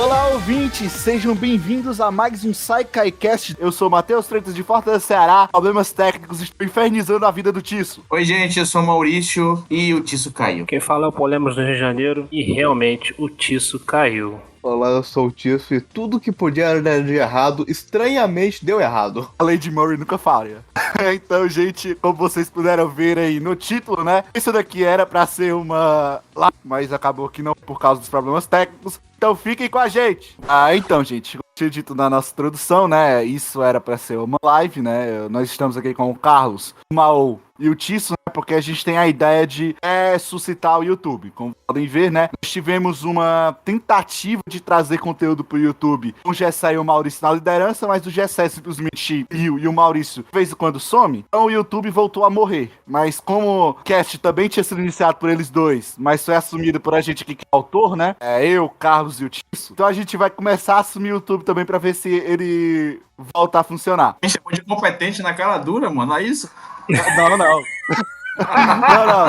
Olá, ouvintes! Sejam bem-vindos a mais um SaiKaiCast. Eu sou o Matheus Freitas de Fortaleza, Ceará. Problemas técnicos estão infernizando a vida do Tisso. Oi, gente, eu sou o Maurício e o Tisso caiu. Quem fala é o Polemos do Rio de Janeiro e realmente o Tisso caiu. Olá, eu sou o Tisso e tudo que podia dar de errado, estranhamente deu errado. A Lady Murray nunca falha. Então, gente, como vocês puderam ver aí no título, né? Isso daqui era pra ser uma live, mas acabou que não por causa dos problemas técnicos. Então fiquem com a gente. Então, gente, como eu tinha dito na nossa introdução, né? Isso era pra ser uma live, né? Nós estamos aqui com o Carlos, o Maou e o Tisso, né? Porque a gente tem a ideia de ressuscitar o YouTube. Como podem ver, né? Nós tivemos uma tentativa de trazer conteúdo pro YouTube com o Gessé e o Maurício na liderança, mas o Gessé simplesmente e o Maurício, de vez em quando, some. Então o YouTube voltou a morrer. Mas como o cast também tinha sido iniciado por eles dois, mas foi assumido por a gente aqui que é autor, né? Eu, Carlos e o Tisso. Então a gente vai começar a assumir o YouTube também pra ver se ele volta a funcionar. A gente chamou de competente na cara dura, mano, é isso? Não.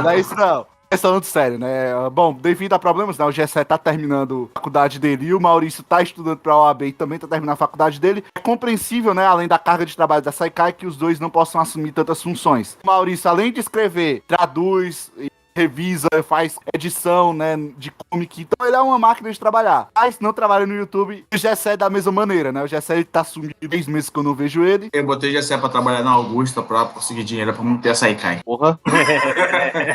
Não é isso não. É falando sério, né? Bom, devido a problemas, né? O Gessé tá terminando a faculdade dele e o Maurício tá estudando pra OAB e também tá terminando a faculdade dele. É compreensível, né? Além da carga de trabalho da Saikai, que os dois não possam assumir tantas funções. O Maurício, além de escrever, traduz, revisa, faz edição, né, de comic, então ele é uma máquina de trabalhar. Mas não trabalha no YouTube, o Gessé da mesma maneira, né, o Gessé ele tá sumido 10 meses que eu não vejo ele. Eu botei o Gessé pra trabalhar na Augusta pra conseguir dinheiro pra manter a Saikai. Porra.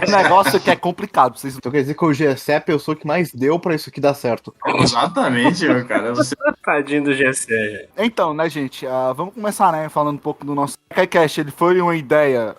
O negócio que é complicado, vocês... Então quer dizer que o Gessé é a pessoa que mais deu pra isso aqui dar certo. Exatamente, meu cara. Você... Tadinho do Gessé. Então, né, gente, vamos começar, né, falando um pouco do nosso SaiKaiCast. Ele foi uma ideia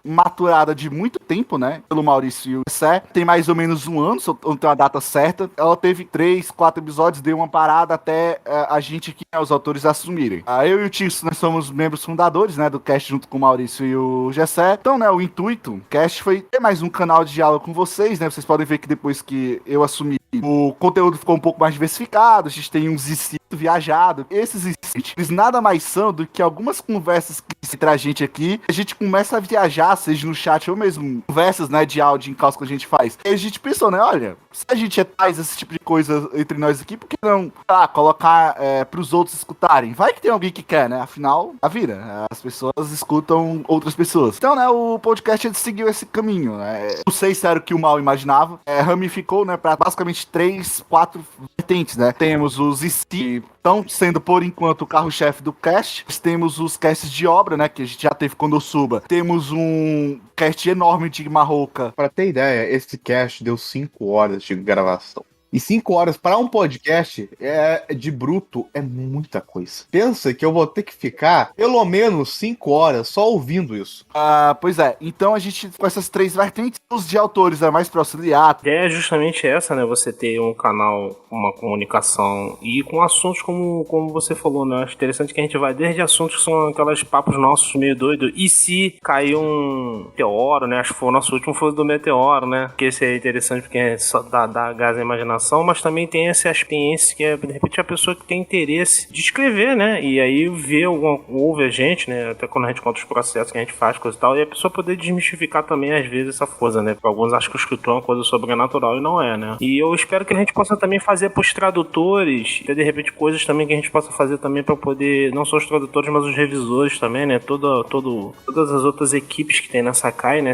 maturada de muito tempo, né, pelo Maurício e o Gessé. Tem mais ou menos um ano, se eu não tenho a data certa. Ela teve 3, 4 episódios, deu uma parada até a gente aqui, né, os autores assumirem. Eu e o Tisso, nós somos membros fundadores, né, do cast junto com o Maurício e o Gessé. Então, né, o intuito do cast foi ter mais um canal de diálogo com vocês, né, vocês podem ver que depois que eu assumi, o conteúdo ficou um pouco mais diversificado, a gente tem uns inscritos viajados. Esses inscritos nada mais são do que algumas conversas que entre a gente aqui, a gente começa a viajar, seja no chat ou mesmo conversas, né, de áudio em caos que a gente faz. E a gente pensou, né, olha, se a gente faz esse tipo de coisa entre nós aqui, por que não, colocar pros outros escutarem? Vai que tem alguém que quer, né, afinal, a vida, as pessoas escutam outras pessoas. Então, né, o podcast ele seguiu esse caminho, né, não sei se era o que o Mal imaginava, ramificou, né, pra basicamente 3, 4 vertentes, né, temos os que estão sendo, por enquanto, o carro-chefe do cast, temos os casts de obra, né, que a gente já teve quando Konosuba, temos um cast enorme de Marroca. Pra ter ideia, esse cast deu 5 horas de gravação. E 5 horas para um podcast de bruto é muita coisa. Pensa que eu vou ter que ficar pelo menos 5 horas só ouvindo isso. Pois é. Então a gente, com essas 3 vertentes, os de autores é mais para auxiliar. A ideia é justamente essa, né? Você ter um canal, uma comunicação e com assuntos como você falou, né? Acho interessante que a gente vai desde assuntos que são aquelas papos nossos meio doido. E se cair um meteoro, né? Acho que foi o nosso último, foi o do meteoro, né? Que esse é interessante porque só dá gás à imaginação. Mas também tem essa experiência que é, de repente, a pessoa que tem interesse de escrever, né? E aí ouve a gente, né? Até quando a gente conta os processos que a gente faz, coisa e tal, e a pessoa poder desmistificar também, às vezes, essa coisa, né? Porque alguns acham que o escritor é uma coisa sobrenatural e não é, né? E eu espero que a gente possa também fazer pros tradutores, até de repente coisas também que a gente possa fazer também pra poder, não só os tradutores, mas os revisores também, né? Todas as outras equipes que tem na Saikai, né?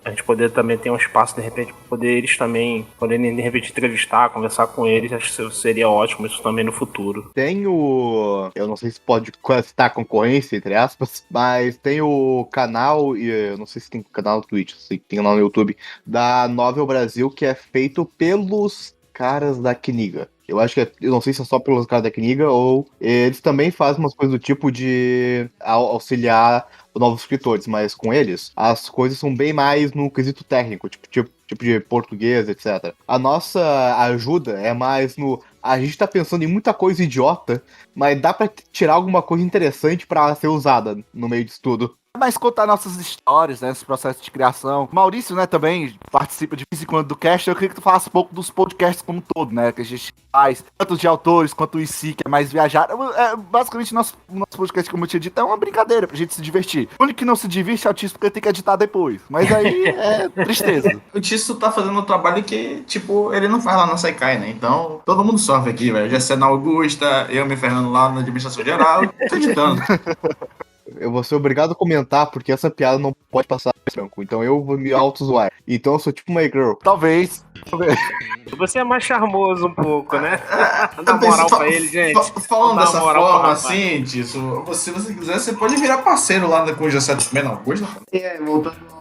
A gente poder também ter um espaço, de repente, pra poder eles também poderem, de repente, entrevistar, conversar com eles, acho que seria ótimo isso também no futuro. Tem eu não sei se pode citar concorrência, entre aspas, mas tem o canal, e eu não sei se tem canal no Twitch, sei que tem canal no YouTube, da Novel Brasil, que é feito pelos caras da Kniga. Eu acho que eu não sei se é só pelos caras da Kniga ou eles também fazem umas coisas do tipo de auxiliar os novos escritores, mas com eles as coisas são bem mais no quesito técnico, tipo de português, etc. A nossa ajuda é mais no... A gente tá pensando em muita coisa idiota, mas dá pra tirar alguma coisa interessante pra ser usada no meio disso tudo. mais contar nossas histórias, né, esse processo de criação. Maurício, né, também participa de vez em quando do cast. Eu queria que tu falasse um pouco dos podcasts como um todo, né, que a gente faz, tanto de autores quanto o IC, que é mais viajado. Basicamente, nosso podcast, como eu tinha dito, é uma brincadeira pra gente se divertir. O único que não se diverte é o Tício, porque tem que editar depois. Mas aí é tristeza. O Tício tá fazendo um trabalho que, tipo, ele não faz lá na Saikai, né? Então, todo mundo sofre aqui, velho. Gessé na Augusta, eu me ferrando lá na administração geral, tô editando. Eu vou ser obrigado a comentar, porque essa piada não pode passar branco. Então eu vou me auto-zoar. Então eu sou tipo uma girl. Talvez. Você é mais charmoso um pouco, né? Dá moral pra ele, gente. Falando Dá dessa moral pro forma rapaz. assim, Tício, se você quiser, você pode virar parceiro lá com o Gessé também na Augusta. Voltando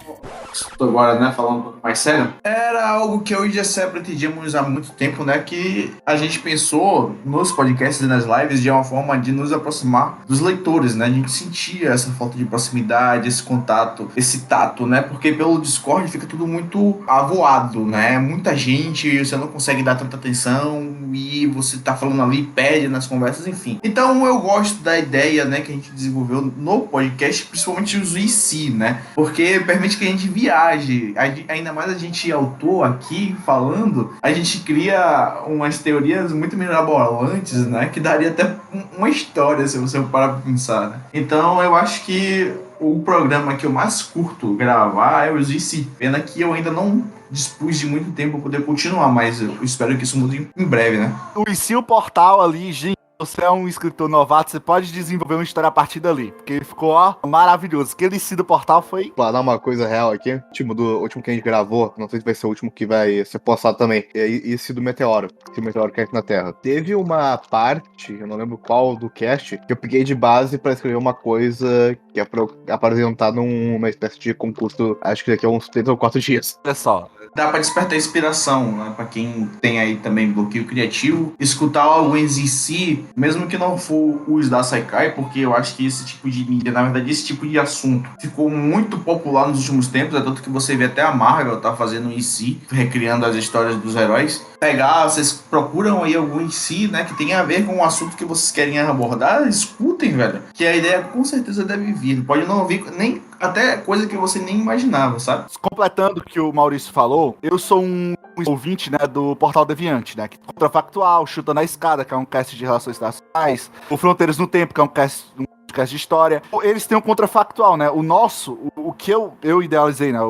agora, né, falando um pouco mais sério, era algo que eu e Gessé pretendíamos há muito tempo, né, que a gente pensou nos podcasts e nas lives de uma forma de nos aproximar dos leitores, né, a gente sentia essa falta de proximidade, esse contato, esse tato, né, porque pelo Discord fica tudo muito avoado, né, muita gente, você não consegue dar tanta atenção e você tá falando ali, perde nas conversas, enfim. Então eu gosto da ideia, né, que a gente desenvolveu no podcast, principalmente os IC, né, porque permite que a gente viaje, ainda mais a gente autor aqui falando, a gente cria umas teorias muito mirabolantes, né, que daria até uma história se você parar pra pensar, né? Então eu acho que o programa que eu mais curto gravar é o IC. Pena que eu ainda não dispus de muito tempo para poder continuar, mas eu espero que isso mude em breve, né? O IC, o portal ali, gente. Você é um escritor novato, você pode desenvolver uma história a partir dali. Porque ficou, ó, maravilhoso. Aquele IC do portal foi... Falar uma coisa real aqui. O último que a gente gravou, não sei se vai ser o último que vai ser postado também. É esse do Meteoro. Esse meteoro cai aqui na Terra. Teve uma parte, eu não lembro qual do cast, que eu peguei de base pra escrever uma coisa que é pra eu apresentar numa espécie de concurso, acho que daqui a uns 3 ou 4 dias. Olha só. Dá pra despertar inspiração, né? Pra quem tem aí também bloqueio criativo, escutar alguns em si, mesmo que não for os da Saikai, porque eu acho que esse tipo de mídia, na verdade, esse tipo de assunto ficou muito popular nos últimos tempos, é tanto que você vê até a Marvel tá fazendo em si, recriando as histórias dos heróis. Pegar, vocês procuram aí algum em si, né, que tem a ver com o assunto que vocês querem abordar, escutem, velho, que a ideia com certeza deve vir, pode não vir nem até coisa que você nem imaginava, sabe? Completando o que o Maurício falou, eu sou um ouvinte, né, do Portal Deviante, né, que é Contrafactual, Chuta na Escada, que é um cast de relações internacionais, o Fronteiras no Tempo, que é um cast de história. Eles têm um contrafactual, né? O nosso, o que eu idealizei, né?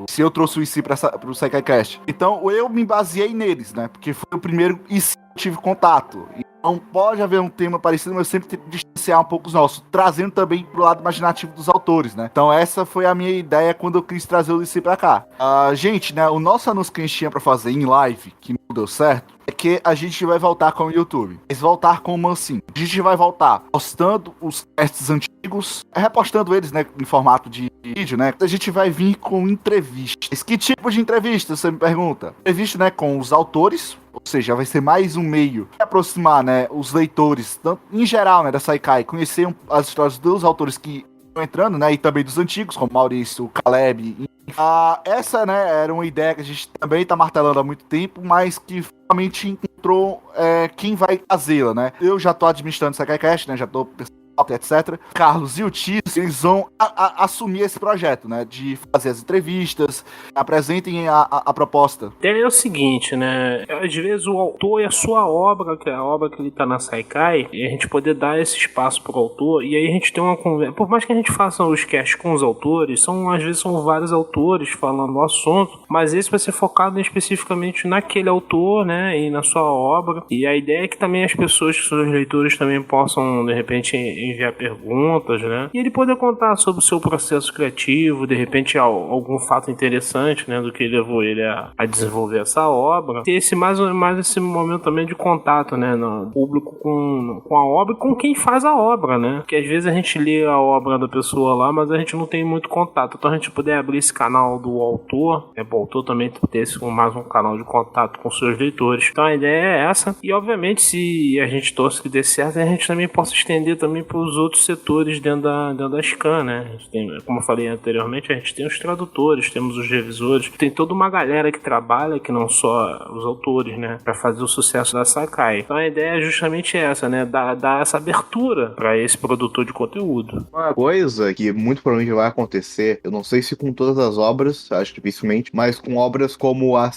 Se eu trouxe o IC pro SaikaiCast. Então, eu me baseei neles, né? Porque foi o primeiro IC que eu tive contato. Então, pode haver um tema parecido, mas eu sempre tento distanciar um pouco os nossos, trazendo também pro lado imaginativo dos autores, né? Então, essa foi a minha ideia quando eu quis trazer o IC pra cá. Gente, né? O nosso anúncio que a gente tinha pra fazer em live, que não deu certo, é que a gente vai voltar com o YouTube. Mas voltar como assim? A gente vai voltar postando os casts antigos, repostando eles, né, em formato de vídeo, né? A gente vai vir com entrevistas. Que tipo de entrevista, você me pergunta? Entrevista, né, com os autores, ou seja, vai ser mais um meio de aproximar, né, os leitores, tanto, em geral, né, da Saikai, conhecer as histórias dos autores que estão entrando, né, e também dos antigos, como Maurício, Caleb. Essa, né, era uma ideia que a gente também tá martelando há muito tempo, mas que finalmente encontrou quem vai fazê-la, né? Eu já tô administrando o SaikaiCast, né, já tô etc. Carlos e o Tis, eles vão assumir esse projeto, né? De fazer as entrevistas, apresentem a proposta. É o seguinte, né? Às vezes o autor e a sua obra, que é a obra que ele tá na Saikai, e a gente poder dar esse espaço pro autor, e aí a gente tem uma conversa. Por mais que a gente faça os casts com os autores, às vezes são vários autores falando o assunto, mas esse vai ser focado especificamente naquele autor, né? E na sua obra. E a ideia é que também as pessoas, que são os leitores, também possam, de repente, enviar perguntas, né? E ele poder contar sobre o seu processo criativo, de repente algum fato interessante, né, do que levou ele a desenvolver essa obra. Ter mais esse momento também de contato, né, no público com a obra e com quem faz a obra, né? Porque às vezes a gente lê a obra da pessoa lá, mas a gente não tem muito contato. Então a gente puder abrir esse canal do autor, para o autor também ter mais um canal de contato com seus leitores. Então a ideia é essa. E obviamente, se a gente torce que dê certo, a gente também possa estender também para para os outros setores dentro da SCAN, né? A gente tem, como eu falei anteriormente, a gente tem os tradutores, temos os revisores, tem toda uma galera que trabalha, que não só os autores, né? Para fazer o sucesso da Sakai. Então a ideia é justamente essa, né? Dar essa abertura para esse produtor de conteúdo. Uma coisa que muito provavelmente vai acontecer, eu não sei se com todas as obras, acho que dificilmente, mas com obras como a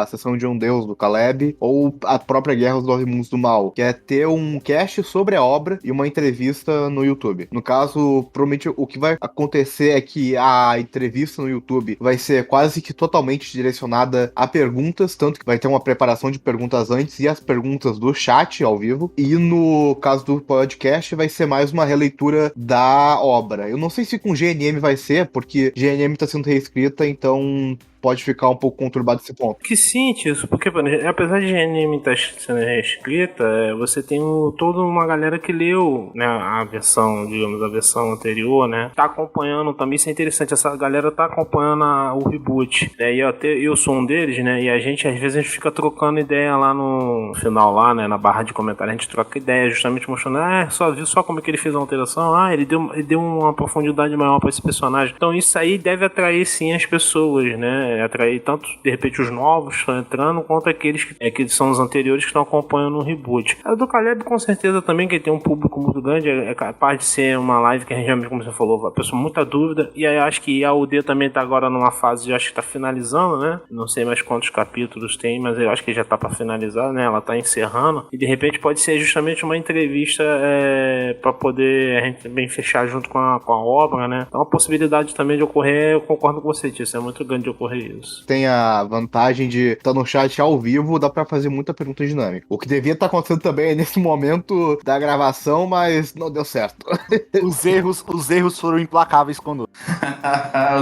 Sessão de um Deus, do Caleb, ou a própria Guerra dos Nove Mundos do Mal, que é ter um cast sobre a obra e uma entrevista no YouTube. No caso, provavelmente o que vai acontecer é que a entrevista no YouTube vai ser quase que totalmente direcionada a perguntas, tanto que vai ter uma preparação de perguntas antes e as perguntas do chat ao vivo. E no caso do podcast, vai ser mais uma releitura da obra. Eu não sei se com GNM vai ser, porque GNM está sendo reescrita, então pode ficar um pouco conturbado esse ponto. Que sim, isso, porque apesar de GNM estar sendo reescrita, você tem toda uma galera que leu, né, a versão, digamos, a versão anterior, né, tá acompanhando também, isso é interessante, essa galera tá acompanhando o reboot, né, e eu sou um deles, né, e às vezes a gente fica trocando ideia lá no final, lá, né, na barra de comentário, a gente troca ideia, justamente mostrando, viu só como é que ele fez a alteração, ele deu uma profundidade maior pra esse personagem, então isso aí deve atrair sim as pessoas, né, atrair tanto, de repente, os novos que estão entrando, quanto aqueles que são os anteriores que estão acompanhando o reboot. A do Caleb, com certeza, também, que tem um público muito grande, é capaz de ser uma live que a gente realmente, como você falou, a pessoa muita dúvida, e aí acho que a UD também está agora numa fase, acho que está finalizando, né? Não sei mais quantos capítulos tem, mas eu acho que já está para finalizar, né? Ela está encerrando, e de repente pode ser justamente uma entrevista para poder a gente também fechar junto com a obra, né? Então a possibilidade também de ocorrer, eu concordo com você, Tício, é muito grande de ocorrer isso. Tem a vantagem de estar no chat ao vivo, dá pra fazer muita pergunta dinâmica. O que devia estar acontecendo também nesse momento da gravação, mas não deu certo. Os erros foram implacáveis conosco.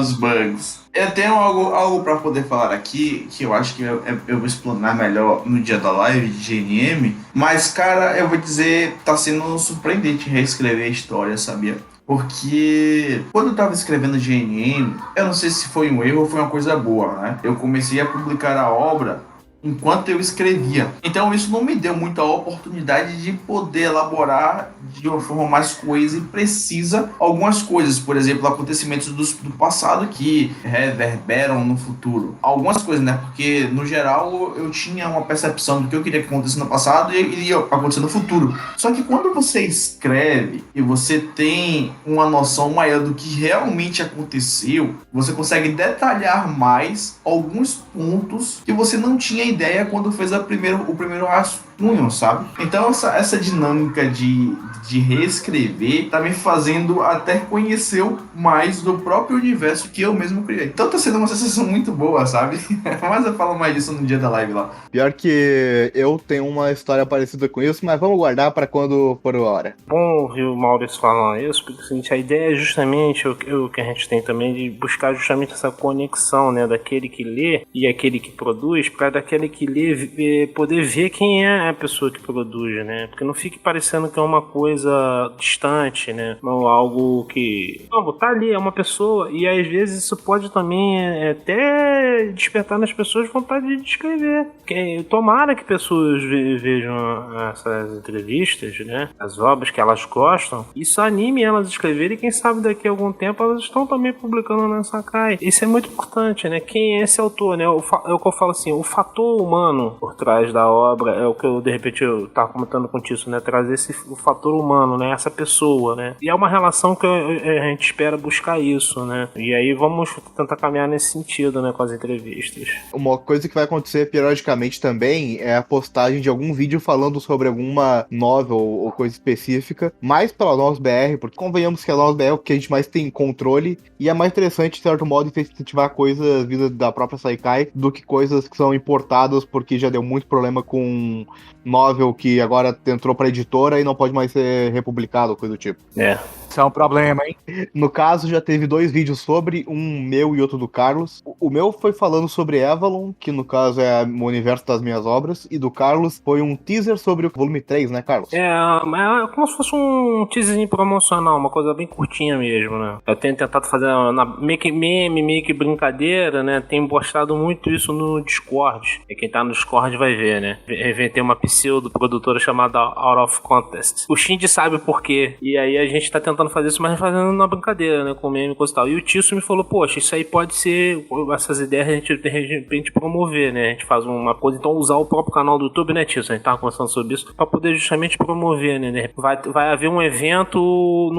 Os bugs. Eu tenho algo pra poder falar aqui, que eu acho que eu vou explanar melhor no dia da live de GNM, mas, cara, eu vou dizer, tá sendo surpreendente reescrever a história, sabia? Porque quando eu tava escrevendo GNM, eu não sei se foi um erro ou foi uma coisa boa, né? Eu comecei a publicar a obra enquanto eu escrevia. Então isso não me deu muita oportunidade de poder elaborar de uma forma mais coesa e precisa algumas coisas, por exemplo, acontecimentos do passado que reverberam no futuro. Algumas coisas, né? Porque no geral eu tinha uma percepção do que eu queria que acontecesse no passado e iria acontecer no futuro. Só que quando você escreve e você tem uma noção maior do que realmente aconteceu, você consegue detalhar mais alguns pontos que você não tinha ideia quando fez o primeiro rascunho, sabe? Então essa dinâmica de reescrever tá me fazendo até conhecer mais do próprio universo que eu mesmo criei. Então tá sendo uma sensação muito boa, sabe? Mas eu falo mais disso no dia da live lá. Pior que eu tenho uma história parecida com isso, mas vamos guardar pra quando for a hora. Bom ouvir o Maurício falando isso, porque seguinte, a ideia é justamente o que a gente tem também de buscar justamente essa conexão, né, daquele que lê e aquele que produz, para daquele que lê poder ver quem é a pessoa que produz, né? Porque não fique parecendo que é uma coisa distante, né? Não algo que... Não, tá ali, é uma pessoa, e às vezes isso pode também até despertar nas pessoas vontade de escrever. Tomara que pessoas vejam essas entrevistas, né? As obras que elas gostam, isso anime elas a escreverem, e quem sabe daqui a algum tempo elas estão também publicando na Sakai. Isso é muito importante, né? Quem é esse autor, né? É o que eu falo assim, o fator humano por trás da obra é o que eu, de repente, eu tava comentando com o Tício, né? Trazer o fator humano, né? Essa pessoa, né? E é uma relação que a gente espera buscar isso, né? E aí vamos tentar caminhar nesse sentido, né? Com as entrevistas. Uma coisa que vai acontecer periodicamente também é a postagem de algum vídeo falando sobre alguma novel ou coisa específica, mais pela NosBR, porque convenhamos que a NosBR é o que a gente mais tem controle e é mais interessante, de certo modo, incentivar coisas vindas da própria Sakai do que coisas que são importadas, porque já deu muito problema com novel que agora entrou pra editora e não pode mais ser republicado, coisa do tipo. Isso é um problema, hein? No caso, já teve 2 vídeos sobre, um meu e outro do Carlos. O meu foi falando sobre Avalon, que no caso é o universo das minhas obras, e do Carlos foi um teaser sobre o volume 3, né, Carlos? Mas é como se fosse um teaserzinho promocional, uma coisa bem curtinha mesmo, né? Eu tenho tentado fazer meio que meme, meio que brincadeira, né? Tenho postado muito isso no Discord. E quem tá no Discord vai ver, né? Inventei uma pseudo-produtora chamada Out of Contest. O Shinji sabe por quê. E aí a gente tá tentando fazer isso, mas fazendo na brincadeira, né? Com meme e coisa e tal. E o Tício me falou, poxa, isso aí pode ser... Essas ideias a gente de repente promover, né? A gente faz uma coisa, então usar o próprio canal do YouTube, né, Tício? A gente tava conversando sobre isso, pra poder justamente promover, né? Vai haver um evento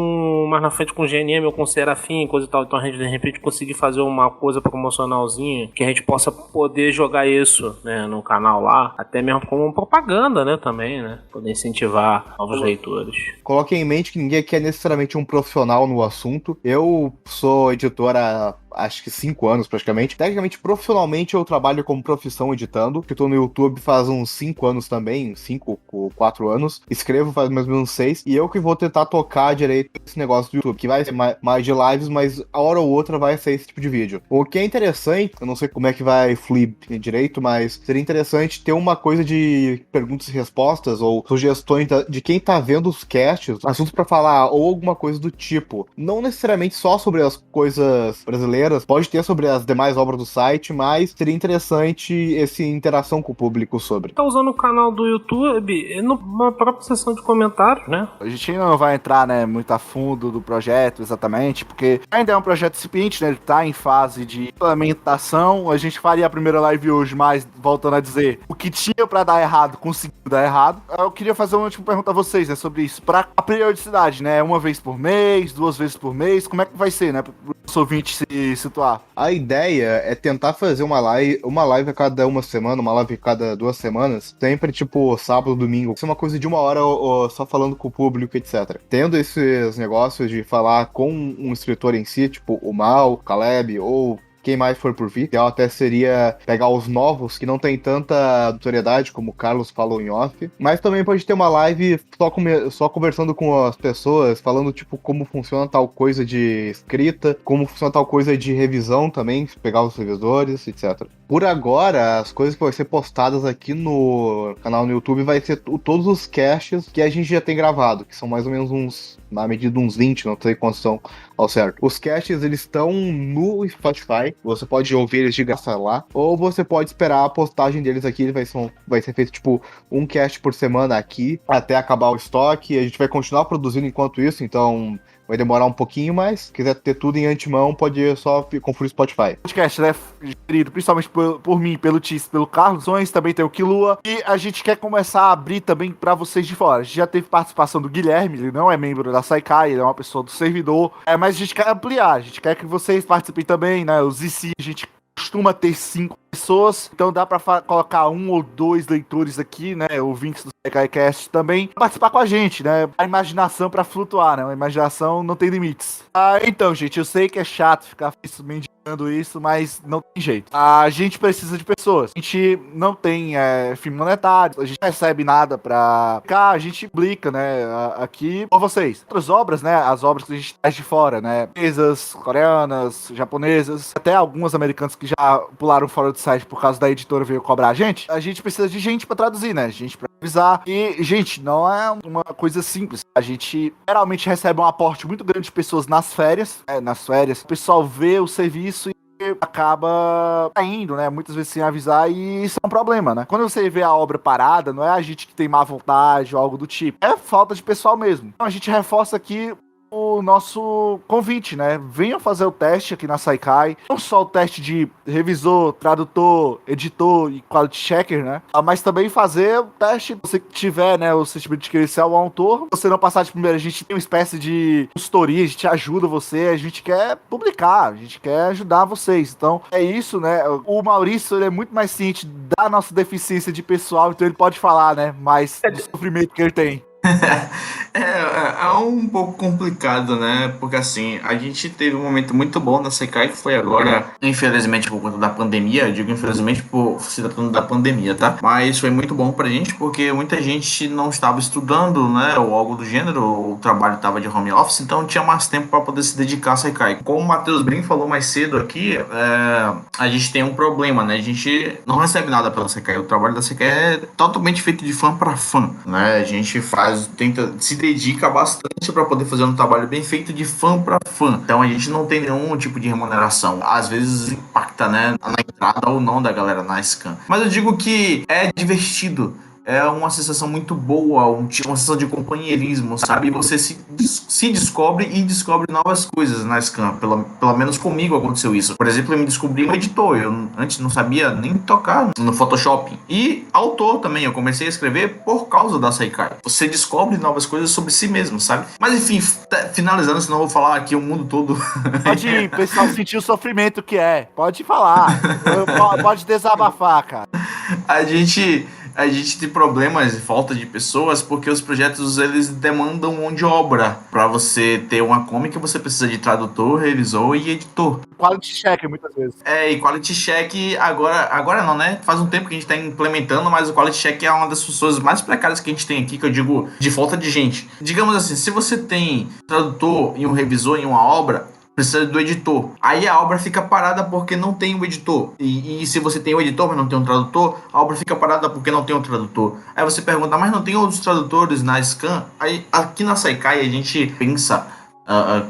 mais na frente com o GNM ou com o Serafim, coisa e tal. Então a gente de repente conseguir fazer uma coisa promocionalzinha que a gente possa poder jogar isso, né, no canal lá, até mesmo como propaganda, né, também, né? Poder incentivar novos leitores. Coloquem em mente que ninguém aqui é necessariamente um profissional no assunto. Eu sou editor há acho que 5 anos praticamente. Tecnicamente, profissionalmente, eu trabalho como profissão editando. Eu tô no YouTube faz uns 5 anos também, 5 ou 4 anos. Escrevo faz mais ou menos 6. E eu que vou tentar tocar direito esse negócio do YouTube, que vai ser mais de lives, mas a hora ou outra vai ser esse tipo de vídeo. O que é interessante, eu não sei como é que vai fluir direito, mas seria interessante ter uma coisa de perguntas e respostas ou sugestões de quem tá vendo os casts, assuntos pra falar ou alguma coisa do tipo. Não necessariamente só sobre as coisas brasileiras, pode ter sobre as demais obras do site, mas seria interessante essa interação com o público sobre. Tá usando o canal do YouTube numa própria seção de comentários, né? A gente ainda não vai entrar, né, muito a fundo do projeto, exatamente, porque ainda é um projeto incipiente, né, ele tá em fase de implementação. A gente faria a primeira live hoje, mas, voltando a dizer, o que tinha pra dar errado, conseguiu dar errado. Eu queria fazer uma última pergunta a vocês, né, sobre isso. Pra a periodicidade, né, uma vez por mês, 2 vezes por mês, como é que vai ser, né, pro nosso ouvinte se situar? A ideia é tentar fazer uma live a cada uma semana, uma live a cada 2 semanas, sempre tipo sábado, domingo. Isso é uma coisa de 1 hora ou só falando com o público, etc. Tendo esses negócios de falar com um escritor em si, tipo o Mal, o Caleb ou quem mais for por vir. Ideal até seria pegar os novos, que não tem tanta notoriedade, como o Carlos falou em off. Mas também pode ter uma live só conversando com as pessoas, falando, tipo, como funciona tal coisa de escrita, como funciona tal coisa de revisão também, pegar os revisores, etc. Por agora, as coisas que vão ser postadas aqui no canal no YouTube vai ser todos os casts que a gente já tem gravado, que são mais ou menos na medida de uns 20, não sei quantos são ao certo. Os casts, eles estão no Spotify, você pode ouvir eles de graça lá, ou você pode esperar a postagem deles aqui, vai ser feito tipo um cast por semana aqui, até acabar o estoque. A gente vai continuar produzindo enquanto isso, então vai demorar um pouquinho, mas se quiser ter tudo em antemão, pode só conferir o Spotify. O podcast, né, gerido principalmente por mim, pelo Tis, pelo Carlos, também tem o Kilua, e a gente quer começar a abrir também pra vocês de fora. A gente já teve participação do Guilherme, ele não é membro da Saikai, ele é uma pessoa do servidor, mas a gente quer ampliar, a gente quer que vocês participem também, né, os IC, a gente costuma ter 5 pessoas, então dá pra colocar 1 ou 2 leitores aqui, né, ouvintes do SaiKaiCast também, participar com a gente, né, a imaginação pra flutuar, né, a imaginação não tem limites. Então, gente, eu sei que é chato ficar mendigando isso, mas não tem jeito. A gente precisa de pessoas, a gente não tem fim monetário, a gente não recebe nada pra cá, a gente publica, né, aqui por vocês. Outras obras, né, as obras que a gente traz de fora, né, chinesas, coreanas, japonesas, até algumas americanas que já pularam fora do site por causa da editora veio cobrar a gente precisa de gente pra traduzir, né, gente pra avisar. E, gente, não é uma coisa simples. A gente geralmente recebe um aporte muito grande de pessoas nas férias, o pessoal vê o serviço e acaba caindo, né, muitas vezes sem avisar, e isso é um problema, né. Quando você vê a obra parada, não é a gente que tem má vontade ou algo do tipo, é falta de pessoal mesmo. Então a gente reforça aqui o nosso convite, né? Venham fazer o teste aqui na Saikai. Não só o teste de revisor, tradutor, editor e quality checker, né? Mas também fazer o teste, se você tiver, né, o sentimento de querer ser o autor. Se você não passar de primeira, a gente tem uma espécie de consultoria, a gente ajuda você, a gente quer publicar, a gente quer ajudar vocês. Então, é isso, né? O Maurício, ele é muito mais ciente da nossa deficiência de pessoal, então ele pode falar, né, mais do sofrimento que ele tem. É um pouco complicado, né? Porque assim, a gente teve um momento muito bom na Sekai, que foi agora, infelizmente por conta da pandemia. Eu digo infelizmente por se tratando da pandemia, tá? Mas foi muito bom pra gente, porque muita gente não estava estudando, né? Ou algo do gênero, o trabalho estava de home office, então tinha mais tempo para poder se dedicar a Sekai. Como o Matheus Brin falou mais cedo aqui, a gente tem um problema, né? A gente não recebe nada pela Sekai. O trabalho da Sekai é totalmente feito de fã para fã, né? A gente tenta, se dedica bastante para poder fazer um trabalho bem feito de fã para fã. Então a gente não tem nenhum tipo de remuneração. Às vezes impacta, né, na entrada ou não da galera na Scan. Mas eu digo que é divertido. É uma sensação muito boa, uma sensação de companheirismo, sabe? E você se descobre e descobre novas coisas na Scan. Pelo menos comigo aconteceu isso. Por exemplo, eu me descobri um editor. Eu antes não sabia nem tocar no Photoshop. E autor também. Eu comecei a escrever por causa da Sekai. Você descobre novas coisas sobre si mesmo, sabe? Mas enfim, finalizando, senão eu vou falar aqui o mundo todo. Pode ir, pessoal, sentir o sofrimento que é. Pode falar. Pode desabafar, cara. A gente tem problemas e falta de pessoas porque os projetos eles demandam mão de obra. Para você ter uma comic, você precisa de tradutor, revisor e editor. Quality check, muitas vezes. E quality check agora não, né? Faz um tempo que a gente tá implementando, mas o quality check é uma das funções mais precárias que a gente tem aqui, que eu digo de falta de gente. Digamos assim, se você tem tradutor e um revisor em uma obra, precisa do editor. Aí a obra fica parada porque não tem o editor. E se você tem o editor, mas não tem um tradutor, a obra fica parada porque não tem um tradutor. Aí você pergunta, mas não tem outros tradutores na Scan? Aí aqui na Sekai a gente pensa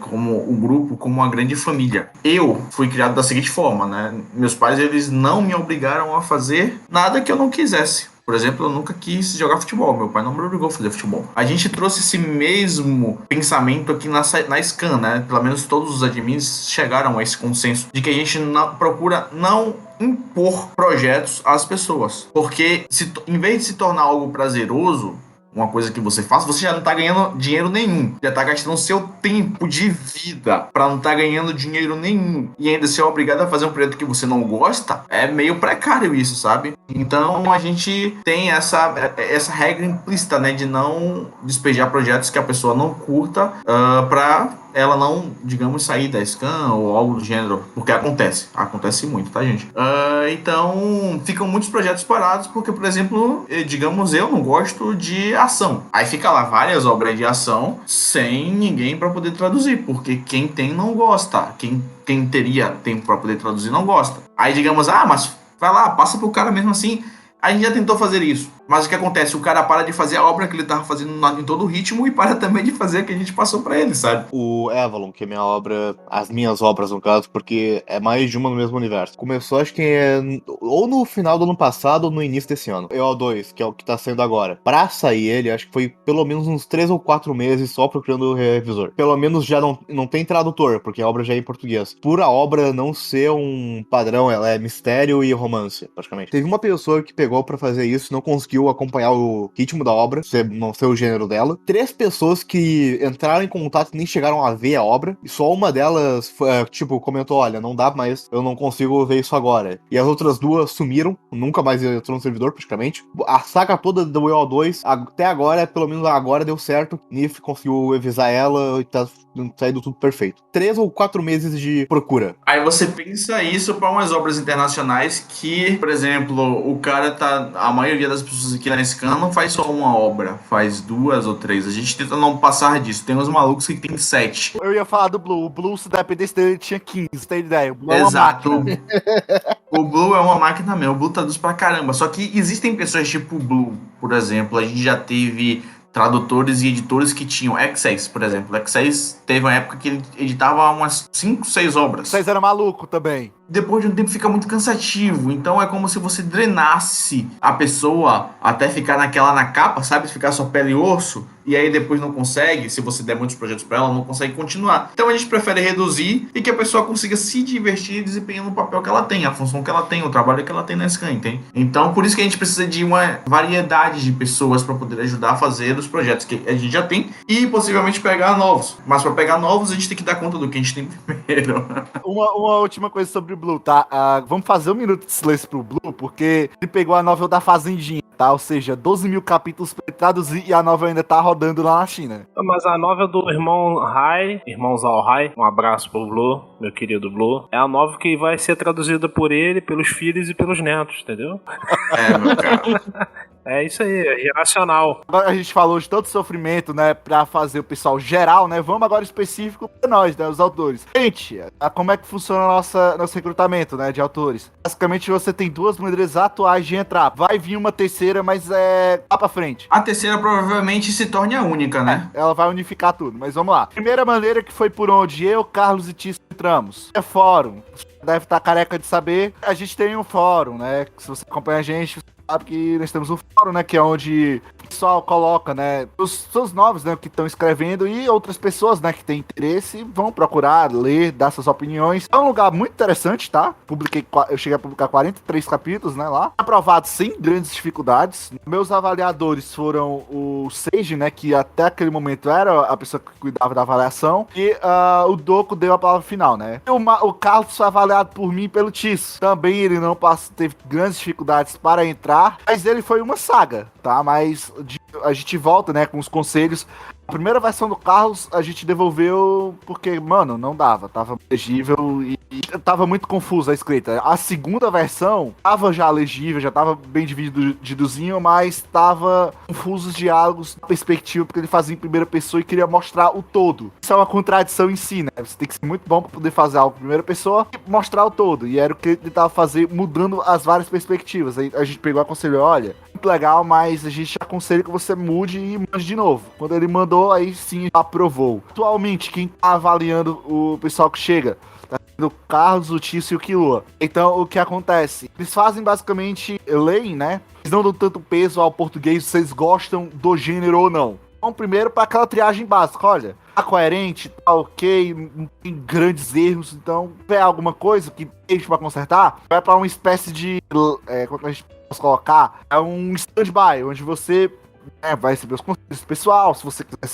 como o grupo, como uma grande família. Eu fui criado da seguinte forma, né? Meus pais, eles não me obrigaram a fazer nada que eu não quisesse. Por exemplo, eu nunca quis jogar futebol. Meu pai não me obrigou a fazer futebol. A gente trouxe esse mesmo pensamento aqui na Scan, né? Pelo menos todos os admins chegaram a esse consenso de que a gente procura não impor projetos às pessoas. Porque em vez de se tornar algo prazeroso, uma coisa que você faz, você já não tá ganhando dinheiro nenhum. Já tá gastando seu tempo de vida pra não tá ganhando dinheiro nenhum. E ainda ser obrigado a fazer um projeto que você não gosta, é meio precário isso, sabe? Então a gente tem essa regra implícita, né? De não despejar projetos que a pessoa não curta pra ela não, digamos, sair da Scan ou algo do gênero, porque acontece muito, tá, gente? Então, ficam muitos projetos parados porque, por exemplo, digamos, eu não gosto de ação. Aí fica lá várias obras de ação sem ninguém para poder traduzir, porque quem tem não gosta, quem teria tempo para poder traduzir não gosta. Aí, digamos, mas vai lá, passa pro cara mesmo assim. A gente já tentou fazer isso, mas o que acontece? O cara para de fazer a obra que ele tava fazendo em todo o ritmo e para também de fazer a que a gente passou pra ele, sabe? O Avalon, que é minha obra, as minhas obras no caso, porque é mais de uma no mesmo universo. Começou, acho que ou no final do ano passado ou no início desse ano. EO2, que é o que tá saindo agora. Pra sair ele, acho que foi pelo menos uns 3 ou 4 meses só procurando o revisor. Pelo menos já não tem tradutor, porque a obra já é em português. Por a obra não ser um padrão, ela é mistério e romance, praticamente. Teve uma pessoa que pegou pra fazer isso, não conseguiu acompanhar o ritmo da obra, não ser o gênero dela. 3 pessoas que entraram em contato e nem chegaram a ver a obra, e só uma delas, comentou, olha, não dá mais, eu não consigo ver isso agora. E as outras 2 sumiram, nunca mais entrou no servidor, praticamente. A saga toda do EO2, até agora, pelo menos agora deu certo, Nif conseguiu avisar ela e tá saindo tudo perfeito. 3 ou 4 meses de procura. Aí você pensa isso para umas obras internacionais que, por exemplo, o cara a maioria das pessoas aqui na Scan não faz só uma obra, faz 2 ou 3. A gente tenta não passar disso. Tem uns malucos que tem 7. Eu ia falar do Blue. O Blue, se dependesse dele, tinha 15, tem ideia? O Blue Exato. É uma máquina. O Blue é uma máquina mesmo. O Blue traduz pra caramba. Só que existem pessoas tipo o Blue, por exemplo. A gente já teve tradutores e editores que tinham X6, por exemplo. X6 teve uma época que ele editava umas 5, 6 obras. Vocês eram malucos também. Depois de um tempo fica muito cansativo. Então é como se você drenasse a pessoa até ficar na capa, sabe? Ficar só pele e osso. E aí depois não consegue, se você der muitos projetos pra ela, não consegue continuar. Então a gente prefere reduzir e que a pessoa consiga se divertir desempenhando o papel que ela tem, a função que ela tem, o trabalho que ela tem na Scan, entende? Então por isso que a gente precisa de uma variedade de pessoas para poder ajudar a fazer os projetos que a gente já tem e possivelmente pegar novos. Mas para pegar novos a gente tem que dar conta do que a gente tem primeiro. Uma última coisa sobre o Blue, tá? Vamos fazer 1 minuto de silêncio pro Blue, porque ele pegou a novel da Fazendinha. tá? Ou seja, 12 mil capítulos pra traduzir e a novela ainda tá rodando lá na China. Mas a novela do irmão Rai, irmão Zhao Rai, um abraço pro Blue, meu querido Blue, é a novela que vai ser traduzida por ele, pelos filhos e pelos netos, entendeu? Meu cara. É isso aí, é geracional. Agora a gente falou de todo o sofrimento, né, pra fazer o pessoal geral, né, vamos agora específico pra nós, né, os autores. Gente, como é que funciona nosso recrutamento, né, de autores? Basicamente você tem duas maneiras atuais de entrar. Vai vir uma terceira, mas lá pra frente. A terceira provavelmente se torne a única, né? Ela vai unificar tudo, mas vamos lá. Primeira maneira que foi por onde eu, Carlos e Tício entramos. É fórum. Você deve estar careca de saber. A gente tem um fórum, né, se você acompanha a gente, sabe que nós temos um fórum, né, que é onde o pessoal coloca, né, os novos, né, que estão escrevendo e outras pessoas, né, que têm interesse vão procurar, ler, dar suas opiniões. É um lugar muito interessante, tá? Eu cheguei a publicar 43 capítulos, né, lá. Aprovado sem grandes dificuldades. Meus avaliadores foram o Seiji, né, que até aquele momento era a pessoa que cuidava da avaliação, e o Doku deu a palavra final, né. E o Carlos foi avaliado por mim e pelo Tisso. Também ele não teve grandes dificuldades para entrar, mas ele foi uma saga, tá? Mas a gente volta, né, com os conselhos. A primeira versão do Carlos a gente devolveu porque, mano, não dava. Tava legível e tava muito confusa a escrita. A segunda versão tava já legível, já tava bem divididozinho, mas tava confusos os diálogos, perspectiva, porque ele fazia em primeira pessoa e queria mostrar o todo. Isso é uma contradição em si, né? Você tem que ser muito bom pra poder fazer algo em primeira pessoa e mostrar o todo. E era o que ele tentava fazer, mudando as várias perspectivas. Aí a gente pegou e aconselhou, olha, muito legal, mas a gente aconselha que você mude e mande de novo. Quando ele mandou, aí sim aprovou. Atualmente, quem tá avaliando o pessoal que chega? Tá sendo o Carlos, o Tício e o Killua. Então, o que acontece? Eles fazem basicamente, leem, né? Eles não dão tanto peso ao português, se vocês gostam do gênero ou não. Então, primeiro, para aquela triagem básica, olha, tá coerente, tá ok, não tem grandes erros, então, se tiver alguma coisa que deixa pra consertar, vai pra uma espécie de, como a gente pode colocar, é um stand-by, onde você vai receber os conselhos do pessoal, se você quiser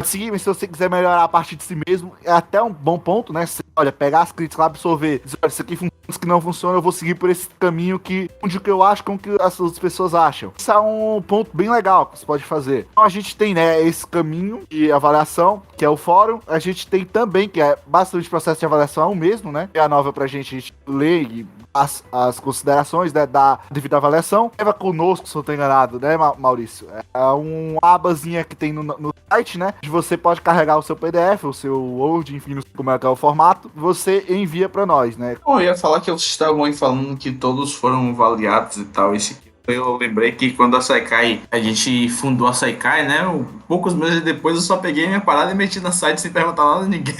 seguir, mas se você quiser melhorar a partir de si mesmo, é até um bom ponto, né? Você, olha, pegar as críticas lá, absorver, dizer, olha, isso aqui funciona, isso que não funciona, eu vou seguir por esse caminho onde o que eu acho com o que as outras pessoas acham. Isso é um ponto bem legal que você pode fazer. Então a gente tem, né, esse caminho de avaliação, que é o fórum. A gente tem também, que é bastante processo de avaliação é o mesmo, né? É a nova pra gente, a gente lê e as considerações, né, da devida avaliação. Leva conosco, se eu não tô enganado, né, Maurício? É uma abazinha que tem no site, né? Onde você pode carregar o seu PDF, o seu Word, enfim, não sei como é que é o formato, você envia pra nós, né? Bom, eu ia falar que vocês estavam aí falando que todos foram avaliados e tal, eu lembrei que quando a Saikai, a gente fundou a Saikai, né? Poucos meses depois eu só peguei minha parada e meti na site sem perguntar nada a ninguém.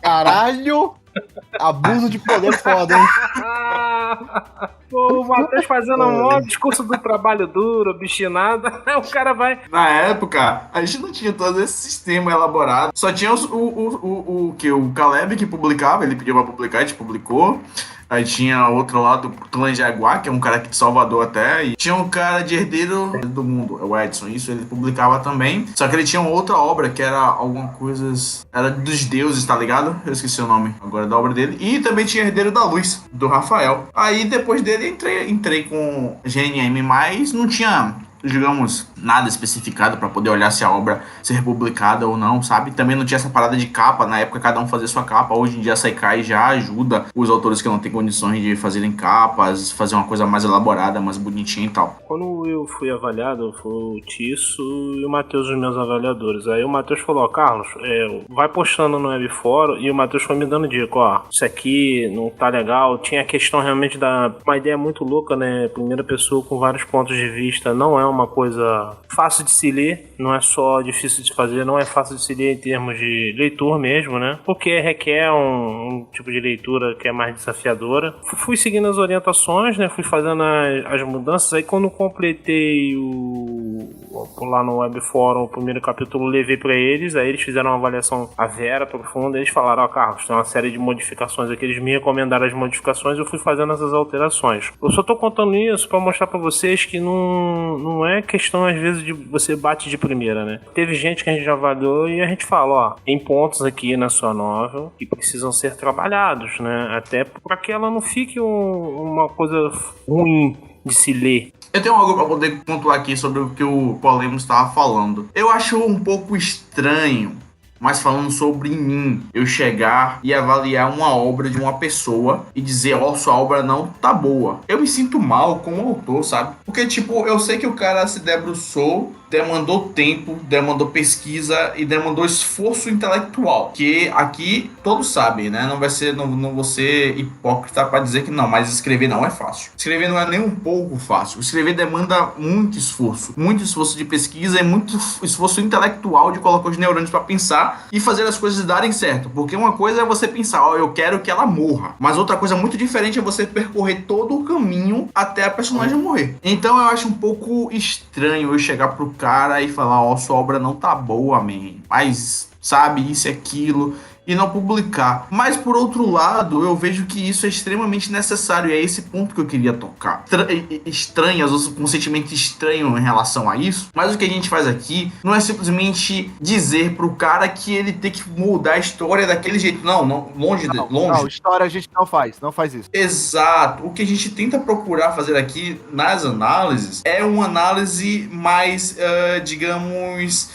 Caralho! Abuso de poder foda, hein? Pô, o Matheus fazendo um maior discurso do trabalho duro, obstinado, o cara vai... Na época, a gente não tinha todo esse sistema elaborado. Só tinha o Caleb que publicava, ele pediu pra publicar, a gente publicou. Aí tinha outro lá do Clã Jaguar, que é um cara aqui de Salvador até. E tinha um cara de Herdeiro do Mundo, o Edson. Isso ele publicava também. Só que ele tinha outra obra que era alguma coisa... Era dos deuses, tá ligado? Eu esqueci o nome agora da obra dele. E também tinha Herdeiro da Luz, do Rafael. Aí depois dele entrei com GNM, mas não tinha, digamos, nada especificado pra poder olhar se a obra ser publicada ou não, sabe? Também não tinha essa parada de capa, na época cada um fazia sua capa. Hoje em dia a Saikai já ajuda os autores que não têm condições de fazerem capas, fazer uma coisa mais elaborada, mais bonitinha e tal. Quando eu fui avaliado, foi o Tisso e o Matheus, os meus avaliadores. Aí o Matheus falou, ó, Carlos, vai postando no Webfórum, e o Matheus foi me dando dica, ó, isso aqui não tá legal. Tinha a questão realmente uma ideia muito louca, né? Primeira pessoa com vários pontos de vista, não é uma coisa fácil de se ler, não é só difícil de fazer, não é fácil de se ler em termos de leitor mesmo, né? Porque requer um tipo de leitura que é mais desafiadora. Fui seguindo as orientações, né? Fui fazendo as mudanças. Aí quando completei lá no Webfórum o primeiro capítulo, levei pra eles, aí eles fizeram uma avaliação severa, profunda, eles falaram, ó, Carlos, tem uma série de modificações aqui, eles me recomendaram as modificações, eu fui fazendo essas alterações. Eu só tô contando isso pra mostrar pra vocês que não é questão, às vezes, de você bate de primeira, né? Teve gente que a gente já avaliou e a gente fala, ó, tem pontos aqui na sua novel que precisam ser trabalhados, né? Até para que ela não fique uma coisa ruim de se ler. Eu tenho algo pra poder pontuar aqui sobre o que o Polemos estava falando. Eu acho um pouco estranho, mas falando sobre mim, eu chegar e avaliar uma obra de uma pessoa e dizer, ó, sua obra não tá boa. Eu me sinto mal como autor, sabe? Porque, tipo, eu sei que o cara se debruçou, demandou tempo, demandou pesquisa e demandou esforço intelectual. Que aqui todos sabem, né? Não vou ser hipócrita pra dizer que não, mas escrever não é fácil. Escrever não é nem um pouco fácil. Escrever demanda muito esforço de pesquisa e muito esforço intelectual de colocar os neurônios pra pensar e fazer as coisas darem certo. Porque uma coisa é você pensar, ó, eu quero que ela morra. Mas outra coisa muito diferente é você percorrer todo o caminho até a personagem morrer. Então eu acho um pouco estranho eu chegar pro cara e falar, ó, sua obra não tá boa, man. Mas, sabe, isso e aquilo, e não publicar. Mas, por outro lado, eu vejo que isso é extremamente necessário, e é esse ponto que eu queria tocar. Estranho, às vezes com um sentimento estranho em relação a isso, mas o que a gente faz aqui não é simplesmente dizer pro cara que ele tem que mudar a história daquele jeito. Não, longe. Não, história a gente não faz isso. Exato. O que a gente tenta procurar fazer aqui nas análises é uma análise mais, digamos,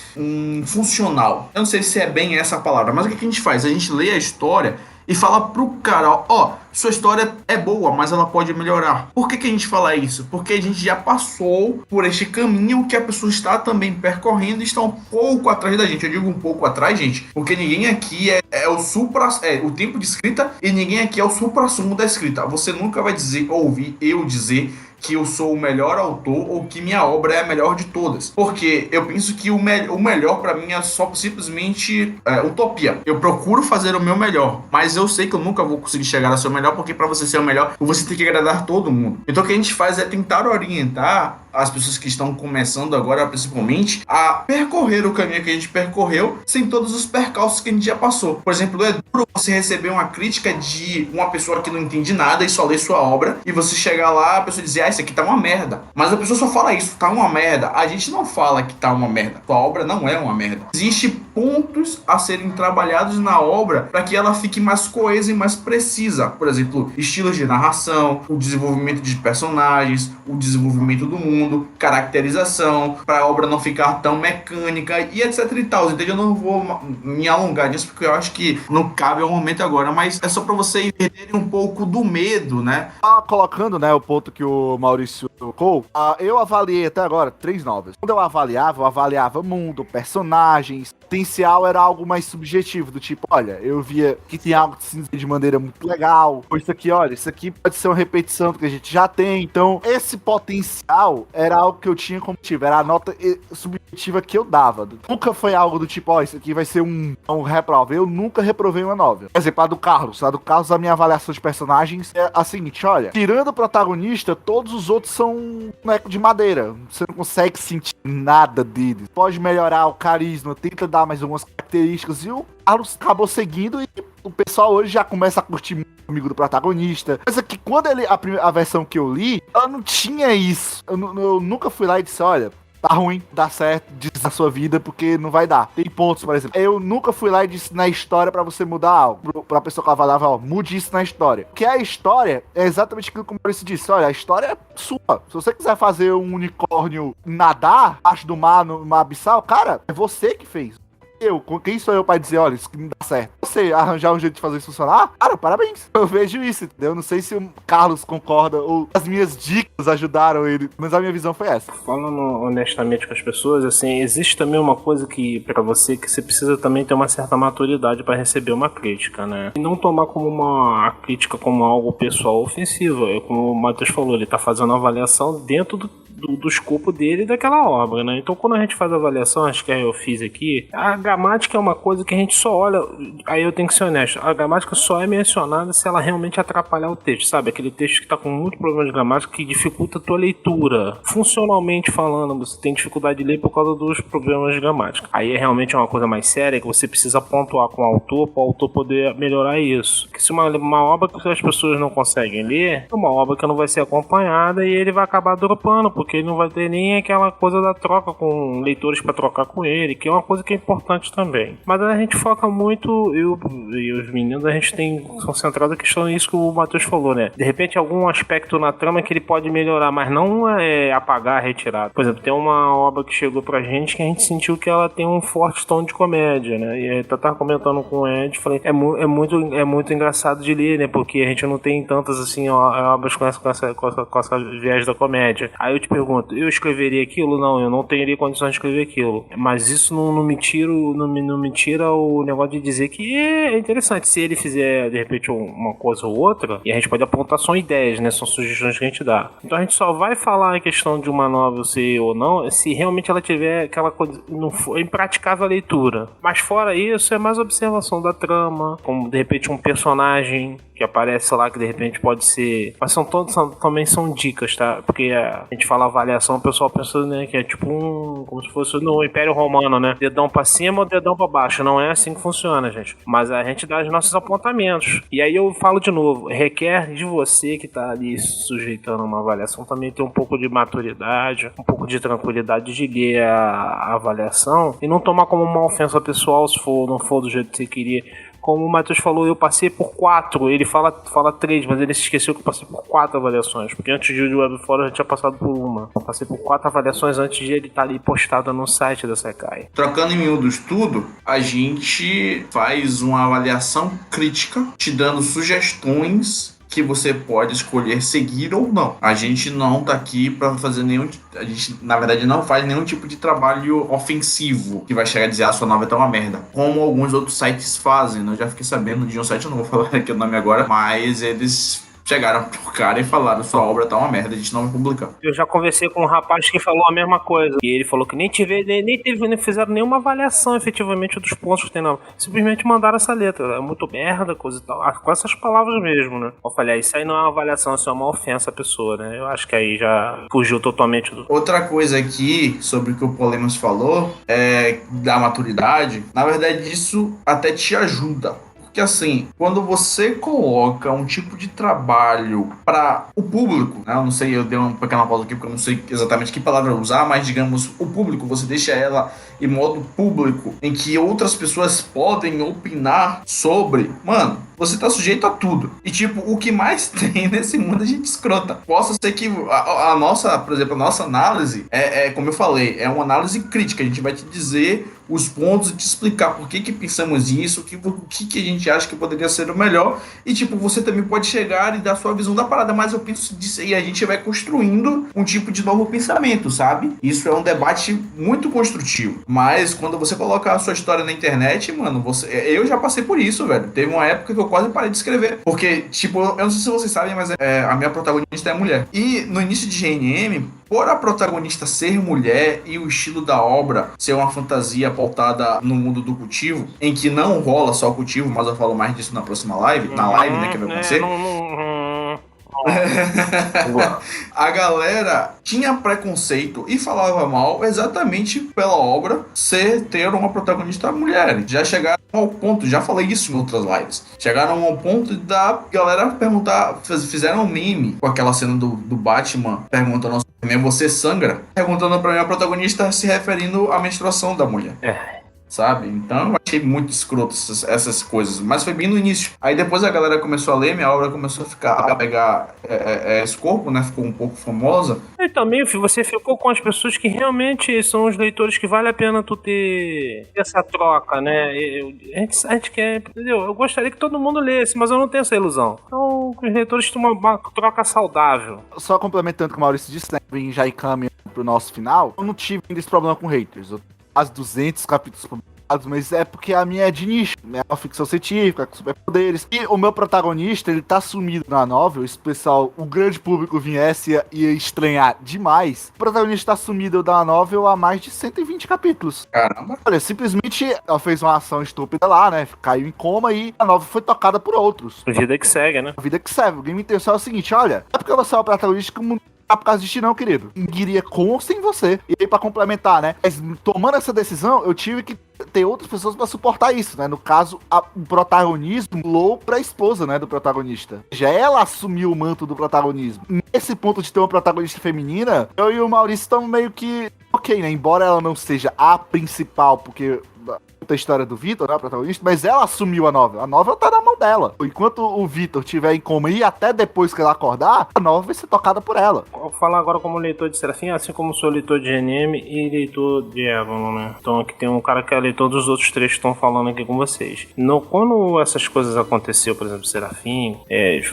funcional. Eu não sei se é bem essa a palavra, mas o que a gente faz? A gente lê a história e fala pro cara, ó, sua história é boa, mas ela pode melhorar. Por que a gente fala isso? Porque a gente já passou por este caminho que a pessoa está também percorrendo e está um pouco atrás da gente. Eu digo um pouco atrás, gente, porque ninguém aqui é o tempo de escrita e ninguém aqui é o suprassumo da escrita. Você nunca vai ouvir eu dizer que eu sou o melhor autor ou que minha obra é a melhor de todas. Porque eu penso que o melhor pra mim é só simplesmente utopia. Eu procuro fazer o meu melhor, mas eu sei que eu nunca vou conseguir chegar a ser o melhor, porque pra você ser o melhor, você tem que agradar todo mundo. Então o que a gente faz é tentar orientar as pessoas que estão começando agora, principalmente, a percorrer o caminho que a gente percorreu sem todos os percalços que a gente já passou. Por exemplo, é duro você receber uma crítica de uma pessoa que não entende nada e só lê sua obra, e você chegar lá, a pessoa dizer, isso aqui tá uma merda. Mas a pessoa só fala isso, tá uma merda. A gente não fala que tá uma merda. Sua obra não é uma merda. Existem pontos a serem trabalhados na obra para que ela fique mais coesa e mais precisa. Por exemplo, estilos de narração, o desenvolvimento de personagens, o desenvolvimento do mundo, caracterização, para a obra não ficar tão mecânica e etc e tal. Então eu não vou me alongar nisso porque eu acho que não cabe ao momento agora, mas é só para vocês entenderem um pouco do medo, né? Colocando, né, o ponto que o Maurício tocou, eu avaliei até agora 3 novelas. Quando eu avaliava mundo, personagens, potencial era algo mais subjetivo, do tipo, olha, eu via que tinha algo de maneira muito legal, ou isso aqui, olha, isso aqui pode ser uma repetição do que a gente já tem, então esse potencial era algo que eu tinha como motivo, era a nota subjetiva que eu dava. Nunca foi algo do tipo, ó, isso aqui vai ser um reprova. Eu nunca reprovei uma novela. Por exemplo, a do Carlos, a minha avaliação de personagens é a seguinte, olha, tirando o protagonista, todos os outros são boneco de madeira. Você não consegue sentir nada deles. Pode melhorar o carisma, tenta dar mais algumas características. E o Carlos acabou seguindo e o pessoal hoje já começa a curtir muito o amigo do protagonista. Mas é que quando a versão que eu li, ela não tinha isso. Eu nunca fui lá e disse, olha, tá ruim, dá certo, diz na sua vida, porque não vai dar. Tem pontos, por exemplo. Eu nunca fui lá e disse na história pra você mudar algo. Pra pessoa que avaliava, ó, mude isso na história. Porque a história é exatamente aquilo que o Maurício disse. Olha, a história é sua. Se você quiser fazer um unicórnio nadar abaixo do mar, no mar abissal, cara, é você que fez. Quem sou eu pra dizer, olha, isso que não dá certo? Você arranjar um jeito de fazer isso funcionar? Cara, parabéns. Eu vejo isso, entendeu? Não sei se o Carlos concorda ou as minhas dicas ajudaram ele, mas a minha visão foi essa. Falando honestamente com as pessoas, assim, existe também uma coisa que, pra você, que você precisa também ter uma certa maturidade pra receber uma crítica, né? E não tomar como uma crítica como algo pessoal ofensivo. É como o Matheus falou, ele tá fazendo uma avaliação dentro do escopo dele e daquela obra, né? Então quando a gente faz a avaliação, acho que eu fiz aqui, a gramática é uma coisa que a gente só olha, aí eu tenho que ser honesto, a gramática só é mencionada se ela realmente atrapalhar o texto, sabe? Aquele texto que tá com muito problema de gramática que dificulta a tua leitura. Funcionalmente falando, você tem dificuldade de ler por causa dos problemas de gramática. Aí é realmente uma coisa mais séria que você precisa pontuar com o autor para o autor poder melhorar isso. Porque se uma obra que as pessoas não conseguem ler, é uma obra que não vai ser acompanhada e ele vai acabar dropando, porque porque ele não vai ter nem aquela coisa da troca com leitores pra trocar com ele, que é uma coisa que é importante também. Mas a gente foca muito, eu e os meninos, a gente tem concentrado a questão nisso que o Matheus falou, né? De repente algum aspecto na trama que ele pode melhorar, mas não é apagar, retirar. Por exemplo, tem uma obra que chegou pra gente que a gente sentiu que ela tem um forte tom de comédia, né? E eu tava comentando com o Ed, falei, é muito engraçado de ler, né? Porque a gente não tem tantas, assim, obras com essa viés da comédia. Aí eu te pergunto, eu escreveria aquilo? Não, eu não teria condições de escrever aquilo. Mas isso não me tira o negócio de dizer que é interessante. Se ele fizer, de repente, uma coisa ou outra, e a gente pode apontar, são ideias, né? São sugestões que a gente dá. Então a gente só vai falar a questão de uma novel ser ou não, se realmente ela tiver aquela coisa, não for impraticável a leitura. Mas fora isso, é mais observação da trama, como de repente um personagem que aparece lá, que de repente pode ser... Mas também são dicas, tá? Porque a gente fala avaliação, o pessoal pensa, né, que é tipo como se fosse no Império Romano, né? Dedão pra cima ou dedão pra baixo. Não é assim que funciona, gente. Mas a gente dá os nossos apontamentos. E aí eu falo de novo, requer de você que tá ali sujeitando uma avaliação também ter um pouco de maturidade, um pouco de tranquilidade de ler a avaliação e não tomar como uma ofensa pessoal se não for do jeito que você queria. Como o Matheus falou, eu passei por 4. Ele fala 3, mas ele se esqueceu que eu passei por 4 avaliações. Porque antes de o Web Fora eu já tinha passado por uma. Eu passei por 4 avaliações antes de ele estar ali postado no site da Sekai. Trocando em miúdos tudo, a gente faz uma avaliação crítica, te dando sugestões que você pode escolher seguir ou não. A gente não tá aqui para fazer a gente, na verdade, não faz nenhum tipo de trabalho ofensivo que vai chegar a dizer, sua nova tá uma merda. Como alguns outros sites fazem, né? Eu já fiquei sabendo de um site, eu não vou falar aqui o nome agora, mas eles chegaram pro cara e falaram, sua obra tá uma merda, a gente não vai publicar. Eu já conversei com um rapaz que falou a mesma coisa. E ele falou que nem fizeram nenhuma avaliação efetivamente dos pontos que tem, não. Simplesmente mandaram essa letra. É muito merda, coisa e tal. Com essas palavras mesmo, né? Eu falei, isso aí não é uma avaliação, isso é uma ofensa à pessoa, né? Eu acho que aí já fugiu totalmente do... Outra coisa aqui, sobre o que o Polemos falou, é da maturidade. Na verdade, isso até te ajuda. Porque assim, quando você coloca um tipo de trabalho para o público, né? Eu não sei, eu dei uma pequena pausa aqui porque eu não sei exatamente que palavra usar, mas digamos, o público, você deixa ela em modo público, em que outras pessoas podem opinar sobre, mano, você tá sujeito a tudo. E tipo, o que mais tem nesse mundo é gente escrota. Possa ser que a nossa, por exemplo, a nossa análise como eu falei, é uma análise crítica. A gente vai te dizer os pontos e te explicar por que pensamos isso, o que a gente acha que poderia ser o melhor. E tipo, você também pode chegar e dar a sua visão da parada, mas eu penso disso e a gente vai construindo um tipo de novo pensamento, sabe? Isso é um debate muito construtivo. Mas quando você coloca a sua história na internet, mano, eu já passei por isso, velho. Teve uma época que eu quase parei de escrever. Porque, tipo, eu não sei se vocês sabem, mas a minha protagonista é mulher. E no início de GNM, por a protagonista ser mulher e o estilo da obra ser uma fantasia pautada no mundo do cultivo, em que não rola só o cultivo, mas eu falo mais disso na próxima live, na live, né, que vai acontecer. A galera tinha preconceito e falava mal exatamente pela obra ter uma protagonista mulher. Já chegaram ao ponto, já falei isso em outras lives, chegaram ao ponto da galera perguntar, fizeram um meme com aquela cena do Batman perguntando ao você sangra? Perguntando pra mim a protagonista se referindo à menstruação da mulher. Sabe? Então eu achei muito escroto essas coisas. Mas foi bem no início. Aí depois a galera começou a ler, minha obra começou a pegar esse corpo, né? Ficou um pouco famosa. E também você ficou com as pessoas que realmente são os leitores que vale a pena tu ter essa troca, né? A gente quer, entendeu? Eu gostaria que todo mundo lesse, mas eu não tenho essa ilusão. Então os leitores têm uma troca saudável. Só complementando o que o Maurício disse, né? Já encaminhando pro nosso final, eu não tive ainda esse problema com haters. Quase 200 capítulos publicados, mas é porque a minha é de nicho, é uma ficção científica, com superpoderes. E o meu protagonista, ele tá sumido na novel, esse pessoal, o grande público viesse e ia estranhar demais. O protagonista tá sumido da novel há mais de 120 capítulos. Caramba! Olha, simplesmente ela fez uma ação estúpida lá, né? Caiu em coma e a novel foi tocada por outros. A vida que segue, né? A vida que segue. O game intenção é o seguinte, olha, é porque você é o protagonista que o mundo por causa de ti não, querido. Iria com ou sem você. E aí, pra complementar, né? Mas tomando essa decisão, eu tive que ter outras pessoas pra suportar isso, né? No caso, o protagonismo pulou pra esposa, né, do protagonista. Já ela assumiu o manto do protagonismo. Nesse ponto de ter uma protagonista feminina, eu e o Maurício estamos meio que ok, né? Embora ela não seja a principal, porque a história do Vitor, né, a protagonista, mas ela assumiu a novela tá na mão dela. Enquanto o Vitor tiver em coma e até depois que ela acordar, a novela vai ser tocada por ela. Vou falar agora como leitor de Serafim, assim como sou leitor de GNM e leitor de Avalon, né? Então aqui tem um cara que é leitor dos outros três que estão falando aqui com vocês. Quando essas coisas aconteceram, por exemplo, Serafim,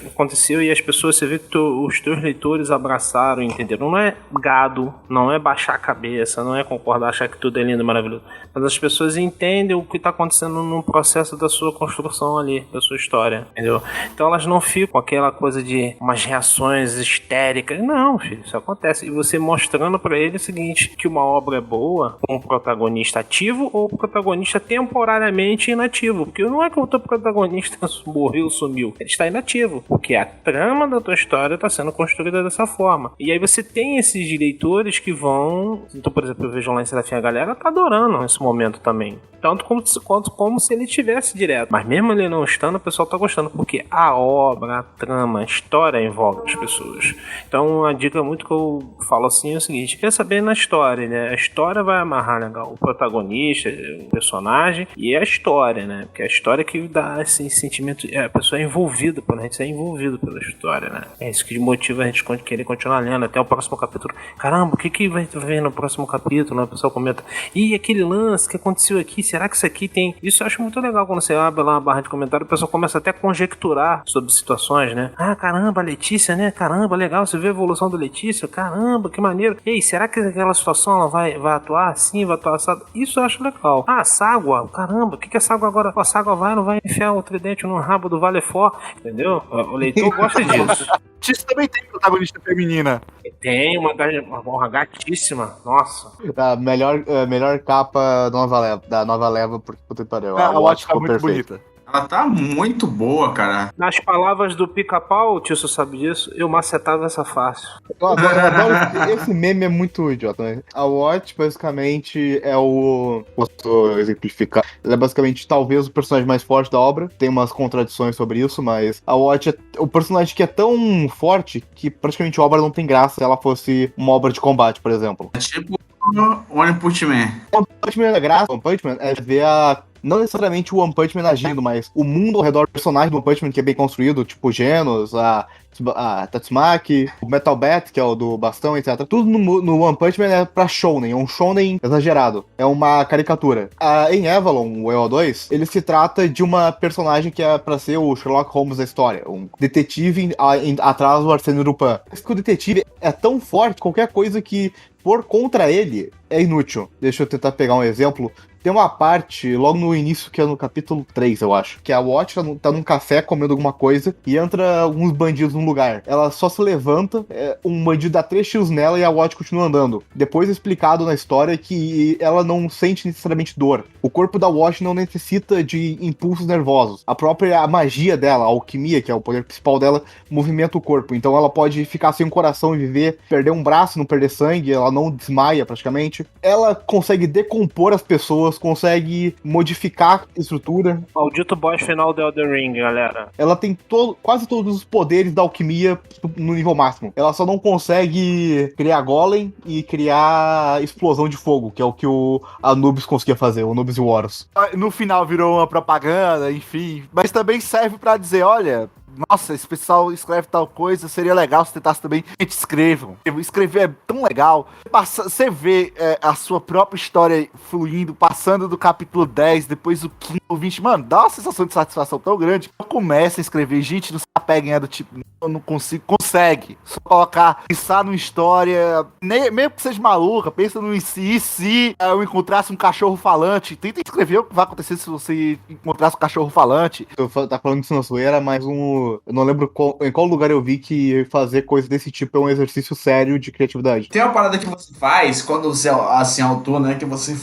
aconteceu e as pessoas, você vê que os teus leitores abraçaram, entenderam? Não é gado, não é baixar a cabeça, não é concordar, achar que tudo é lindo e maravilhoso, mas as pessoas entendem o que está acontecendo no processo da sua construção ali, da sua história, entendeu? Então elas não ficam com aquela coisa de umas reações histéricas. Não, filho, isso acontece. E você mostrando para ele o seguinte, que uma obra é boa com um protagonista ativo ou um protagonista temporariamente inativo. Porque não é que o teu protagonista morreu, sumiu. Ele está inativo. Porque a trama da tua história está sendo construída dessa forma. E aí você tem esses leitores que vão... Então, por exemplo, eu vejo lá em Serafim, a galera tá adorando esse momento também. Tanto como se ele tivesse direto. Mas mesmo ele não estando, o pessoal tá gostando. Porque a obra, a trama, a história envolve as pessoas. Então, uma dica muito que eu falo assim é o seguinte. Pensa bem na história, né? A história vai amarrar, legal, o protagonista, o personagem e a história, né? Porque é a história que dá esse sentimento... A pessoa é envolvida, a gente é envolvido pela história, né? É isso que motiva a gente querer continuar lendo até o próximo capítulo. Caramba, o que vai ver no próximo capítulo? Né? O pessoal comenta. E aquele lance que aconteceu aqui, será que isso aqui tem... Isso eu acho muito legal quando você abre lá uma barra de comentário, o pessoal começa até a conjecturar sobre situações, né? Ah, caramba, a Letícia, né? Caramba, legal, você vê a evolução da Letícia, caramba, que maneiro. Ei, será que aquela situação ela vai atuar assim, vai atuar assim? Isso eu acho legal. Ah, Ságua, caramba, o que a Ságua agora? A Ságua vai ou não vai enfiar o tridente no rabo do Valefó? Entendeu? O leitor gosta disso. Isso também tem protagonista feminina. Tem uma gatíssima, nossa. A melhor capa da nova leva, porque puta que pariu. A Watch tá muito bonita. Ela tá muito boa, cara. Nas palavras do Pica-Pau, o Tício sabe disso, eu macetava essa fácil. Eu adoro esse meme é muito idiota, né? A Watch, basicamente, é o... Posso exemplificar? Ela é basicamente, talvez, o personagem mais forte da obra. Tem umas contradições sobre isso, mas a Watch é o personagem que é tão forte que praticamente a obra não tem graça se ela fosse uma obra de combate, por exemplo. É tipo One Punch Man. One Punch Man é graça. One Punch Man é ver não necessariamente o One Punch Man agindo, mas o mundo ao redor do personagem do One Punch Man que é bem construído, tipo Genos, a Tatsumaki, o Metal Bat, que é o do bastão, etc. Tudo no One Punch Man é pra shounen, é um shounen exagerado, é uma caricatura. Em Avalon, o EO2, ele se trata de uma personagem que é pra ser o Sherlock Holmes da história, um detetive atrás do Arsène Lupin. Mas que o detetive é tão forte, qualquer coisa que for contra ele é inútil. Deixa eu tentar pegar um exemplo. Tem uma parte, logo no início, que é no capítulo 3, eu acho, que a Watch tá num café comendo alguma coisa e entra alguns bandidos num lugar. Ela só se levanta, um bandido dá 3 tiros nela e a Watch continua andando. Depois é explicado na história que ela não sente necessariamente dor. O corpo da Watch não necessita de impulsos nervosos. A própria magia dela, a alquimia, que é o poder principal dela, movimenta o corpo. Então ela pode ficar sem um coração e viver, perder um braço, não perder sangue, ela não desmaia praticamente. Ela consegue decompor as pessoas, consegue modificar a estrutura. Maldito boss final do Elden Ring, galera. Ela tem quase todos os poderes da alquimia no nível máximo. Ela só não consegue criar golem e criar explosão de fogo, que é o que o Anubis conseguia fazer, o Anubis e o Horus. No final virou uma propaganda, enfim. Mas também serve pra dizer, olha... Nossa, esse pessoal escreve tal coisa, seria legal se tentasse também. Gente, escrevam. Escrever é tão legal. Você vê a sua própria história fluindo, passando do capítulo 10, depois o 15, o 20. Mano, dá uma sensação de satisfação tão grande. Começa a escrever, gente, não se apeguem do tipo, eu não consigo. Consegue. Só colocar, pensar numa história, mesmo que seja maluca, pensa no e se eu encontrasse um cachorro falante. Tenta escrever o que vai acontecer se você encontrasse um cachorro falante. Eu tá falando disso na zoeira, mas eu não lembro em qual lugar eu vi que fazer coisa desse tipo é um exercício sério de criatividade. Tem uma parada que você faz, quando você, assim, autor, né, que você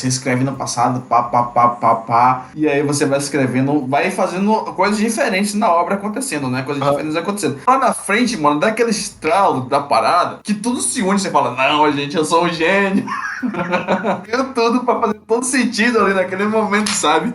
escreve no passado, pá, e aí você vai escrevendo, vai fazendo coisas diferentes na obra acontecendo. acontecendo, né? Coisas diferentes acontecendo. Lá na frente, mano, dá aquele estralo da parada que tudo se une. Você fala, não, gente, eu sou um gênio. Ganhou tudo pra fazer todo sentido ali naquele momento, sabe?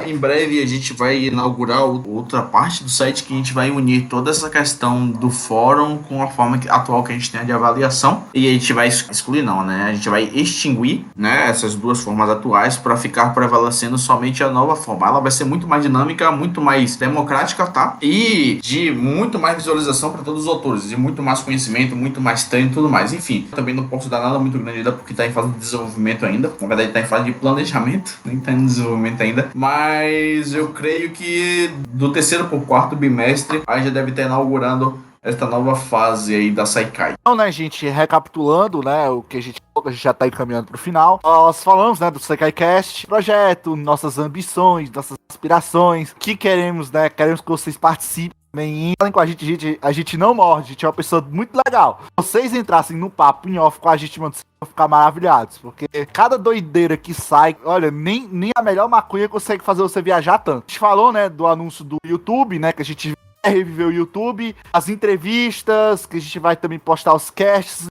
Em breve a gente vai inaugurar outra parte do site que a gente vai unir toda essa questão do fórum com a forma atual que a gente tem de avaliação. E a gente vai excluir, não, né? A gente vai extinguir, né, essas duas formas atuais para ficar prevalecendo somente a nova forma. Ela vai ser muito mais dinâmica, muito mais democrática, tá? E de muito mais visualização para todos os autores, de muito mais conhecimento, muito mais treino e tudo mais. Enfim, também não posso dar nada muito grande ainda porque tá em fase de desenvolvimento ainda. Na verdade, tá em fase de planejamento, nem tá em desenvolvimento ainda. Mas eu creio que do terceiro pro quarto bimestre, aí já deve estar inaugurando esta nova fase aí da Saikai. Então, né, gente, recapitulando, né, o que a gente já tá encaminhando pro final. Nós falamos, né, do SaikaiCast, projeto, nossas ambições, nossas aspirações, que queremos, né, queremos que vocês participem. Bem, falem com a gente não morde, a gente é uma pessoa muito legal. Se vocês entrassem no papo em off com a gente, mano, vocês vão ficar maravilhados, porque cada doideira que sai, olha, nem a melhor maconha consegue fazer você viajar tanto. A gente falou, né, do anúncio do YouTube, né, que a gente reviver o YouTube, as entrevistas, que a gente vai também postar os casts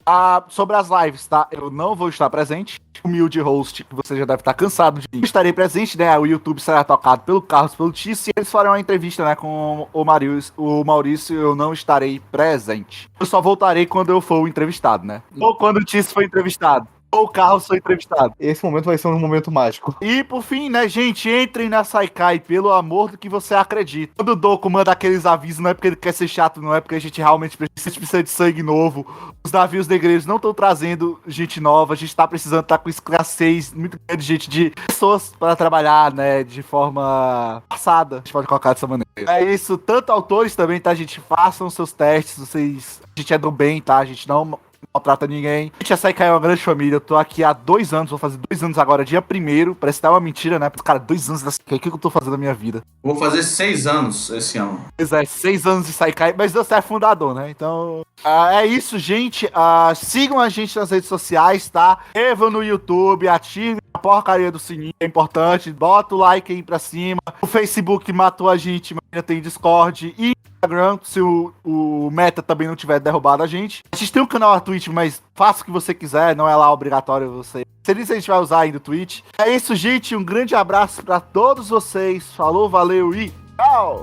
sobre as lives, tá? Eu não vou estar presente. Humilde host, que você já deve estar cansado de ir. Estarei presente, né? O YouTube será tocado pelo Carlos, pelo Tício, e eles farão uma entrevista, né, com o Maurício, eu não estarei presente. Eu só voltarei quando eu for o entrevistado, né? Ou quando o Tício for entrevistado. Ou o Carlos foi entrevistado. Esse momento vai ser um momento mágico. E por fim, né, gente, entrem na Saikai, pelo amor do que você acredita. Quando o Doku manda aqueles avisos, não é porque ele quer ser chato, não é porque a gente realmente precisa de sangue novo. Os navios negreiros não estão trazendo gente nova, a gente tá precisando estar com escassez muito grande de pessoas para trabalhar, né, de forma passada. A gente pode colocar dessa maneira. É isso, tanto autores também, tá, gente? Façam seus testes, vocês... A gente é do bem, tá? A gente não maltrata ninguém. Gente, a Saikai é uma grande família. Eu tô aqui há 2 anos, vou fazer 2 anos agora, dia 1º. Parece que tá uma mentira, né? Cara, 2 anos da Saikai, o que eu tô fazendo na minha vida? Vou fazer 6 anos esse ano. Pois é, 6 anos de Saikai, mas você é fundador, né? Então, é isso, gente. Sigam a gente nas redes sociais, tá? Inscrevam no YouTube, ativem a porcaria do sininho, é importante. Bota o like aí pra cima. O Facebook matou a gente, mas ainda tem Discord e Instagram, se o Meta também não tiver derrubado a gente. A gente tem um canal na Twitch, mas faça o que você quiser, não é lá obrigatório você. Seria se a gente vai usar ainda o Twitch. É isso, gente. Um grande abraço pra todos vocês. Falou, valeu e tchau!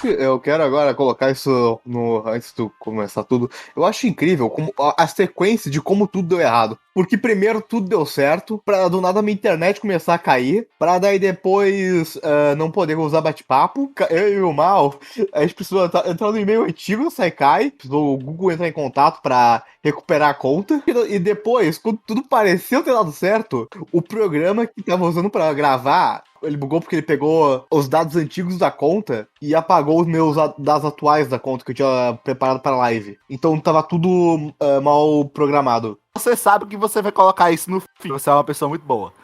Eu quero agora colocar isso antes de começar tudo. Eu acho incrível como a sequência de como tudo deu errado. Porque primeiro tudo deu certo, pra do nada minha internet começar a cair, pra daí depois não poder usar bate-papo. Eu e o Mal, a gente precisou entrar no e-mail antigo do Saikai, precisou o Google entrar em contato pra recuperar a conta. E depois, quando tudo pareceu ter dado certo, o programa que tava usando pra gravar, ele bugou porque ele pegou os dados antigos da conta e apagou os meus dados atuais da conta que eu tinha preparado para live. Então tava tudo mal programado. Você sabe que você vai colocar isso no fim. Você é uma pessoa muito boa.